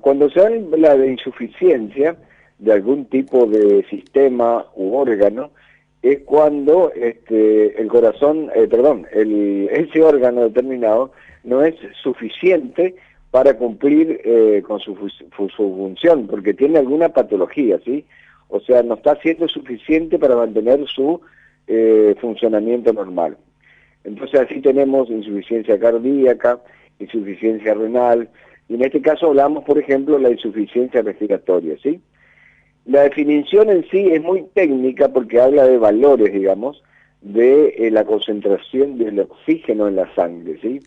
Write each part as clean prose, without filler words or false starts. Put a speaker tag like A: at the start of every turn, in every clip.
A: Cuando se habla de insuficiencia de algún tipo de sistema u órgano, es cuando el corazón, ese órgano determinado no es suficiente para cumplir con su función, porque tiene alguna patología, ¿sí? O sea, no está siendo suficiente para mantener su funcionamiento normal. Entonces así tenemos insuficiencia cardíaca, insuficiencia renal, y en este caso hablamos, por ejemplo, de la insuficiencia respiratoria, ¿sí? La definición en sí es muy técnica porque habla de valores, digamos, de la concentración del oxígeno en la sangre, ¿sí?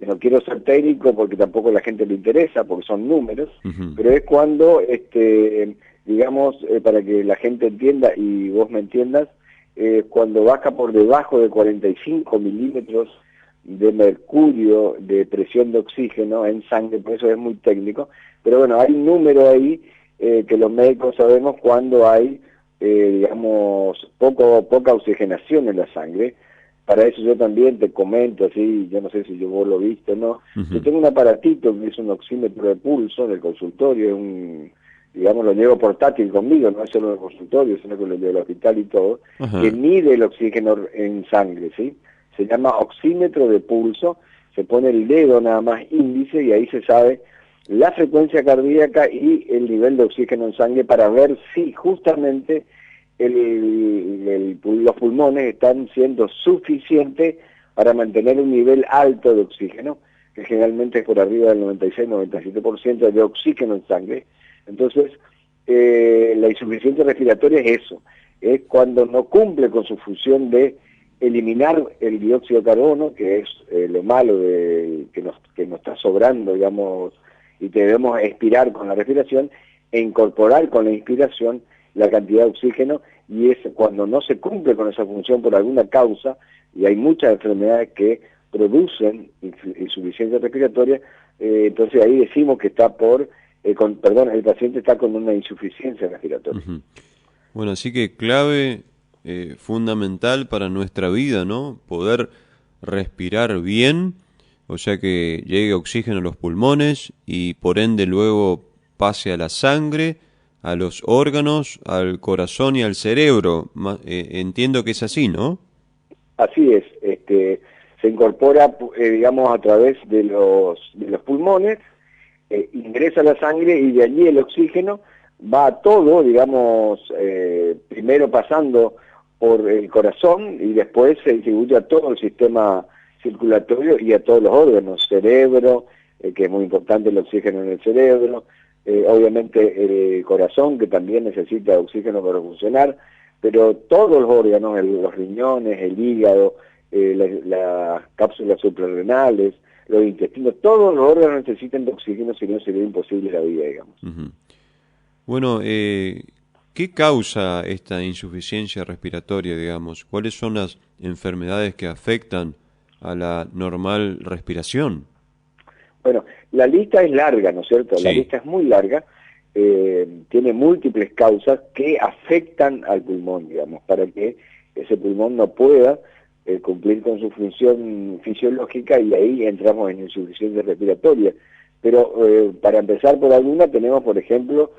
A: No quiero ser técnico porque tampoco a la gente le interesa, porque son números, pero es cuando, digamos, para que la gente entienda y vos me entiendas, cuando baja por debajo de 45 milímetros de mercurio de presión de oxígeno en sangre, por eso es muy técnico, pero bueno, hay un número ahí que los médicos sabemos cuando hay, digamos, poca oxigenación en la sangre. Para eso yo también te comento, así, yo no sé si vos lo viste o no, yo tengo un aparatito que es un oxímetro de pulso en el consultorio, digamos, lo llevo portátil conmigo, no es solo en el consultorio, sino que lo llevo al hospital y todo, que mide el oxígeno en sangre, ¿sí? Se llama oxímetro de pulso, se pone el dedo nada más índice y ahí se sabe la frecuencia cardíaca y el nivel de oxígeno en sangre para ver si justamente los pulmones están siendo suficientes para mantener un nivel alto de oxígeno, que generalmente es por arriba del 96-97% de oxígeno en sangre. Entonces, la insuficiencia respiratoria es eso, es cuando no cumple con su función de eliminar el dióxido de carbono, que es lo malo que nos está sobrando, digamos, y que debemos expirar con la respiración, e incorporar con la inspiración la cantidad de oxígeno, y es cuando no se cumple con esa función por alguna causa, y hay muchas enfermedades que producen insuficiencia respiratoria, entonces ahí decimos que está el paciente está con una insuficiencia respiratoria.
B: Bueno, así que clave, fundamental para nuestra vida, ¿no? Poder respirar bien, o sea que llegue oxígeno a los pulmones y por ende luego pase a la sangre, a los órganos, al corazón y al cerebro. Entiendo que es así, ¿no?
A: Así es, se incorpora, digamos, a través de los pulmones, ingresa a la sangre y de allí el oxígeno va a todo, digamos, primero pasando por el corazón y después se distribuye a todo el sistema circulatorio y a todos los órganos, cerebro, que es muy importante el oxígeno en el cerebro, obviamente el corazón, que también necesita oxígeno para funcionar, pero todos los órganos, los riñones, el hígado, las cápsulas suprarrenales, los intestinos, todos los órganos necesitan de oxígeno, si no sería imposible la vida, digamos.
B: Bueno, ¿qué causa esta insuficiencia respiratoria, digamos? ¿Cuáles son las enfermedades que afectan a la normal respiración?
A: Bueno, la lista es larga, ¿no es cierto?
B: Sí.
A: La lista es muy larga, tiene múltiples causas que afectan al pulmón, digamos, para que ese pulmón no pueda cumplir con su función fisiológica, y ahí entramos en insuficiencia respiratoria. Pero para empezar por alguna tenemos, por ejemplo,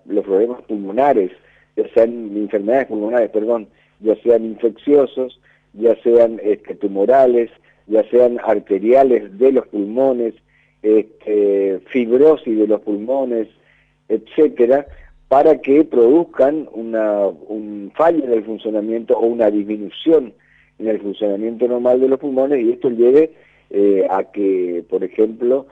A: los problemas pulmonares, ya sean enfermedades pulmonares, ya sean infecciosos, ya sean tumorales, ya sean arteriales de los pulmones, fibrosis de los pulmones, etcétera, para que produzcan un fallo en el funcionamiento o una disminución en el funcionamiento normal de los pulmones, y esto lleve a que, por ejemplo,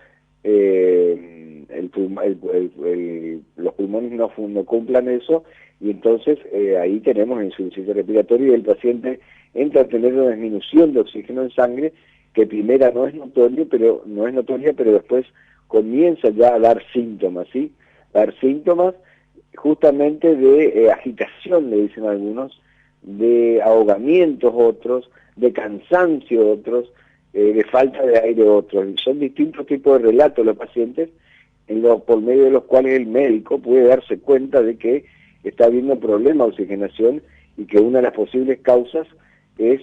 A: los pulmones no cumplan eso, y entonces ahí tenemos insuficiencia respiratoria y el paciente entra a tener una disminución de oxígeno en sangre que primera no es notoria, pero después comienza ya a dar síntomas, ¿sí? Dar síntomas justamente de agitación, le dicen algunos, de ahogamientos otros, de cansancio otros, de falta de aire otros. Son distintos tipos de relatos los pacientes por medio de los cuales el médico puede darse cuenta de que está habiendo problema de oxigenación y que una de las posibles causas es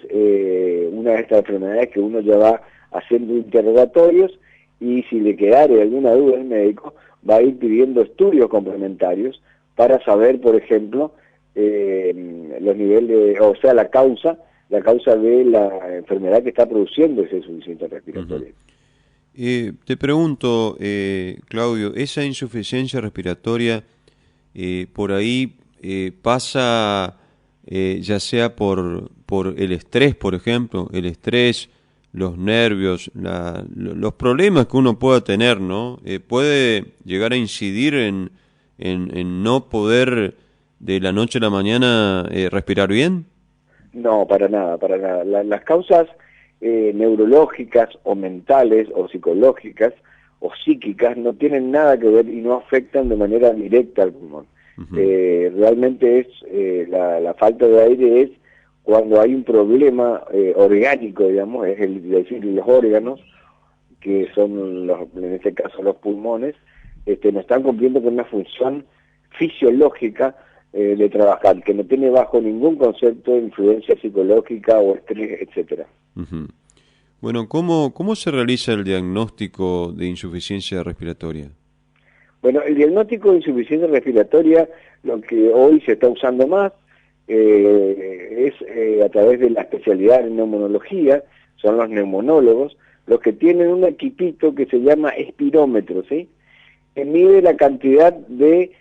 A: una de estas enfermedades que uno ya va haciendo interrogatorios y si le quedare alguna duda el médico, va a ir pidiendo estudios complementarios para saber, por ejemplo, los niveles, o sea, la causa de la enfermedad que está produciendo esa insuficiencia respiratoria.
B: Te pregunto, Claudio, esa insuficiencia respiratoria por ahí pasa ya sea por el estrés, por ejemplo, el estrés, los nervios, los problemas que uno pueda tener, ¿no? Puede llegar a incidir en no poder de la noche a la mañana respirar bien.
A: No, para nada, para nada. Las causas neurológicas o mentales o psicológicas o psíquicas no tienen nada que ver y no afectan de manera directa al pulmón. Realmente es la falta de aire es cuando hay un problema orgánico, digamos, es decir, los órganos, que son en este caso los pulmones, no están cumpliendo con una función fisiológica de trabajar, que no tiene bajo ningún concepto de influencia psicológica o estrés, etcétera.
B: Bueno, ¿cómo se realiza el diagnóstico de insuficiencia respiratoria?
A: Bueno, el diagnóstico de insuficiencia respiratoria, lo que hoy se está usando más, es a través de la especialidad en neumonología, son los neumonólogos, los que tienen un equipito que se llama espirómetro, ¿sí? Que mide la cantidad de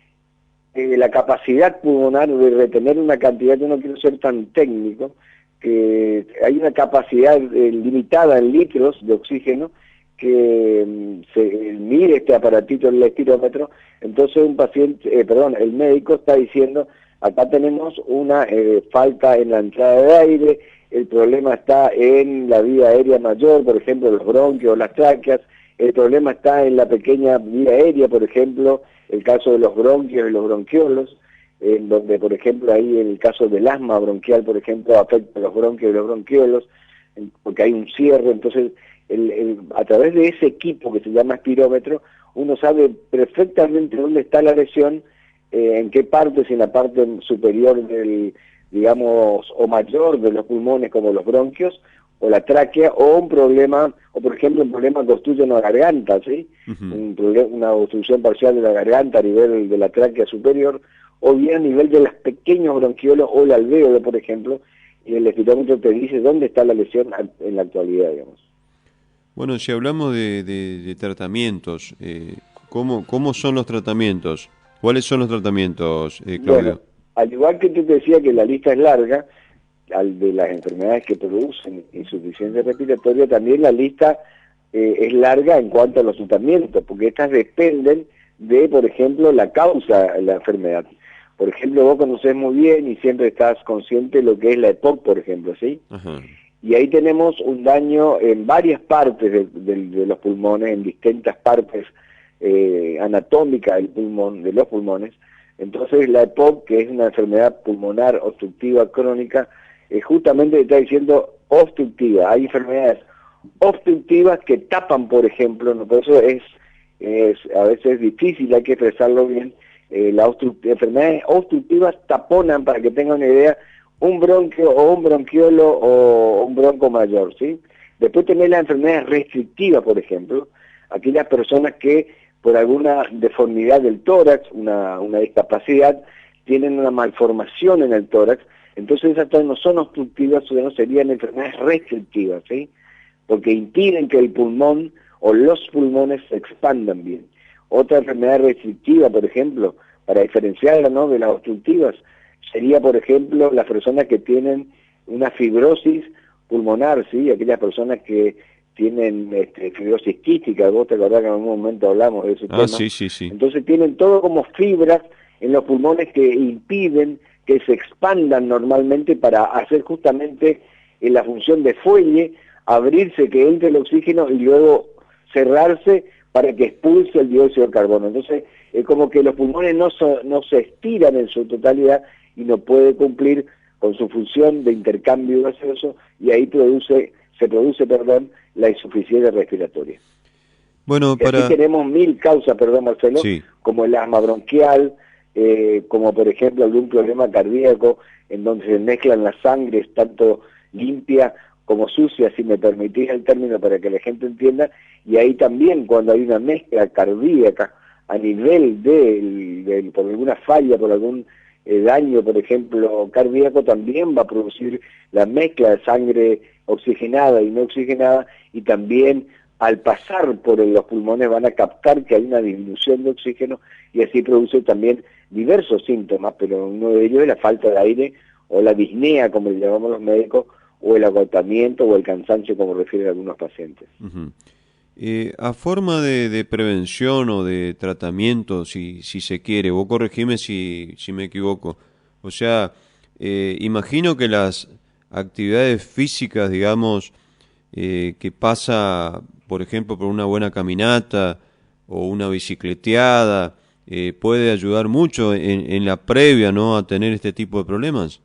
A: la capacidad pulmonar de retener una cantidad, yo no quiero ser tan técnico, que hay una capacidad limitada en litros de oxígeno que se mide este aparatito en el espirómetro. Entonces el médico está diciendo, acá tenemos una falta en la entrada de aire, el problema está en la vía aérea mayor, por ejemplo, los bronquios, las tráqueas, el problema está en la pequeña vía aérea, por ejemplo, el caso de los bronquios y los bronquiolos, en donde, por ejemplo, ahí el caso del asma bronquial, por ejemplo, afecta a los bronquios y los bronquiolos, porque hay un cierre. Entonces, a través de ese equipo que se llama espirómetro, uno sabe perfectamente dónde está la lesión, en qué parte, si en la parte superior del, digamos, o mayor de los pulmones, como los bronquios, o la tráquea, o un problema, o por ejemplo un problema que obstruye una garganta, ¿sí? Una obstrucción parcial de la garganta a nivel de la tráquea superior, o bien a nivel de los pequeños bronquiolos o el alvéolo, por ejemplo, y el espirómetro te dice dónde está la lesión en la actualidad, digamos.
B: Bueno, si hablamos de tratamientos, ¿cómo son los tratamientos? ¿Cuáles son los tratamientos, Claudio?
A: Bueno, al igual que tú te decía que la lista es larga, de las enfermedades que producen insuficiencia respiratoria, también la lista es larga en cuanto a los tratamientos, porque estas dependen de, por ejemplo, la causa de la enfermedad. Por ejemplo, vos conocés muy bien y siempre estás consciente de lo que es la EPOC, por ejemplo, ¿sí?
B: Ajá.
A: Y ahí tenemos un daño en varias partes de los pulmones, en distintas partes anatómicas del pulmón, de los pulmones. Entonces la EPOC, que es una enfermedad pulmonar obstructiva crónica, justamente está diciendo obstructiva. Hay enfermedades obstructivas que tapan, por ejemplo, ¿no? Por eso es a veces difícil, hay que expresarlo bien. Enfermedades obstructivas taponan, para que tengan una idea, un bronquio o un bronquiolo o un bronco mayor, ¿sí? Después tenés las enfermedades restrictivas, por ejemplo, aquellas personas que por alguna deformidad del tórax, una discapacidad, tienen una malformación en el tórax, entonces esas no son obstructivas, sino serían enfermedades restrictivas, ¿sí? Porque impiden que el pulmón o los pulmones se expandan bien. Otra enfermedad restrictiva, por ejemplo, para diferenciarla, ¿no?, de las obstructivas, sería, por ejemplo, las personas que tienen una fibrosis pulmonar, ¿sí? Aquellas personas que tienen fibrosis quística, vos te acordás que en algún momento hablamos de ese tema.
B: Sí.
A: Entonces tienen todo como fibras en los pulmones que impiden que se expandan normalmente para hacer justamente la función de fuelle, abrirse, que entre el oxígeno y luego cerrarse para que expulse el dióxido de carbono. Entonces es como que los pulmones no se estiran en su totalidad y no puede cumplir con su función de intercambio gaseoso, y ahí se produce la insuficiencia respiratoria.
B: Bueno,
A: y aquí tenemos 1000 causas, Marcelo,
B: sí,
A: como el asma bronquial, como por ejemplo algún problema cardíaco en donde se mezclan las sangres, tanto limpia como sucia, si me permitís el término para que la gente entienda, y ahí también cuando hay una mezcla cardíaca a nivel por alguna falla, por algún daño, por ejemplo, cardíaco, también va a producir la mezcla de sangre oxigenada y no oxigenada, y también al pasar por los pulmones van a captar que hay una disminución de oxígeno y así produce también diversos síntomas, pero uno de ellos es la falta de aire o la disnea, como le llamamos los médicos, o el agotamiento o el cansancio, como refieren algunos pacientes.
B: Ujú. A forma de prevención o de tratamiento, si se quiere, vos corregime si me equivoco. O sea, imagino que las actividades físicas, digamos, que pasa, por ejemplo, por una buena caminata o una bicicleteada, puede ayudar mucho en la previa, ¿no?, a tener este tipo de problemas.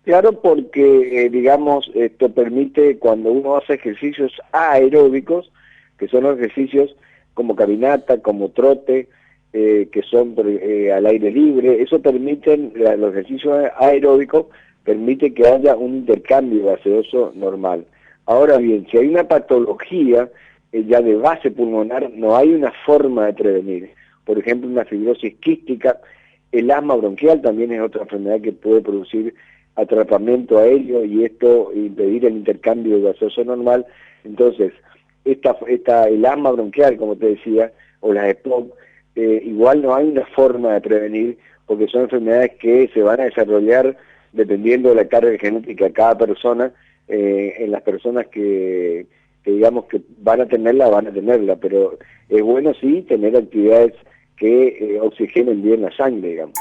A: Claro, porque, digamos, esto permite, cuando uno hace ejercicios aeróbicos, que son los ejercicios como caminata, como trote, que son al aire libre, eso permite, los ejercicios aeróbicos, permite que haya un intercambio gaseoso normal. Ahora bien, si hay una patología ya de base pulmonar, no hay una forma de prevenir. Por ejemplo, una fibrosis quística, el asma bronquial también es otra enfermedad que puede producir atrapamiento aéreo y esto impedir el intercambio gaseoso normal. Entonces, el asma bronquial, como te decía, o las EPOC, igual no hay una forma de prevenir, porque son enfermedades que se van a desarrollar dependiendo de la carga genética de cada persona. En las personas que digamos que van a tenerla, pero es bueno sí tener actividades que oxigenen bien la sangre, digamos.